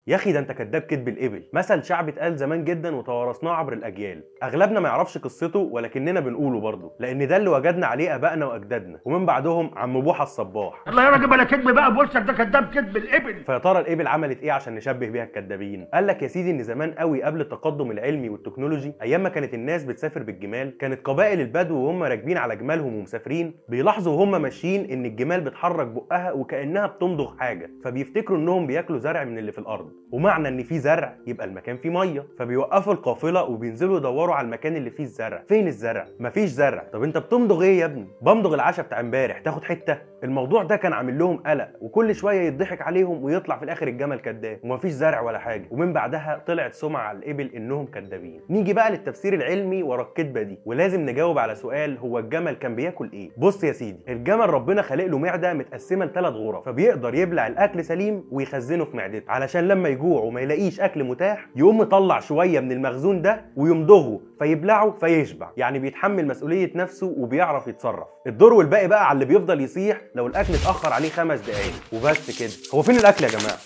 يا اخي ده انت كداب كدب الابل، مثل شعبي اتقال زمان جدا وتوارثناه عبر الاجيال. اغلبنا ما يعرفش قصته ولكننا بنقوله برضه، لان ده اللي وجدنا عليه ابائنا واجدادنا، ومن بعدهم عم بوحه الصباح. الله يا راجل بلا كدب بقى بوشك، ده كداب كدب الابل. فيا ترى الابل عملت ايه عشان نشبه بيها الكدابين؟ قال لك يا سيدي ان زمان قوي قبل التقدم العلمي والتكنولوجي، ايام ما كانت الناس بتسافر بالجمال، كانت قبائل البدو وهم راكبين على جمالهم ومسافرين بيلاحظوا وهم ماشيين ان الجمال بتحرك بقها وكانها بتمضغ حاجه، فبيفتكروا انهم بياكلوا زرع من اللي في الارض، ومعنى ان في زرع يبقى المكان فيه ميه، فبيوقفوا القافله وبينزلوا يدوروا على المكان اللي فيه الزرع. فين الزرع؟ مفيش زرع. طب انت بتمضغ ايه يا ابني؟ بمضغ العشاء بتاع امبارح، تاخد حته؟ الموضوع ده كان عامل لهم قلق، وكل شويه يضحك عليهم ويطلع في الاخر الجمل كداب ومفيش زرع ولا حاجه، ومن بعدها طلعت سمعه على الابل انهم كدابين. نيجي بقى للتفسير العلمي ورا الكدبه دي، ولازم نجاوب على سؤال: هو الجمل كان بياكل ايه؟ بص يا سيدي، الجمل ربنا خلق له معده متقسمه ل3 غرف، فبيقدر يبلع الاكل سليم ويخزنه في معدته، علشان لما يجوع وما يلاقيش اكل متاح يقوم مطلع شويه من المخزون ده ويمضغه فيبلعه فيشبع، يعني بيتحمل مسؤوليه نفسه وبيعرف يتصرف. الدور والباقي بقى على اللي بيفضل يصيح لو الاكل اتاخر عليه 5 دقايق وبس كده. هو فين الاكل يا جماعه؟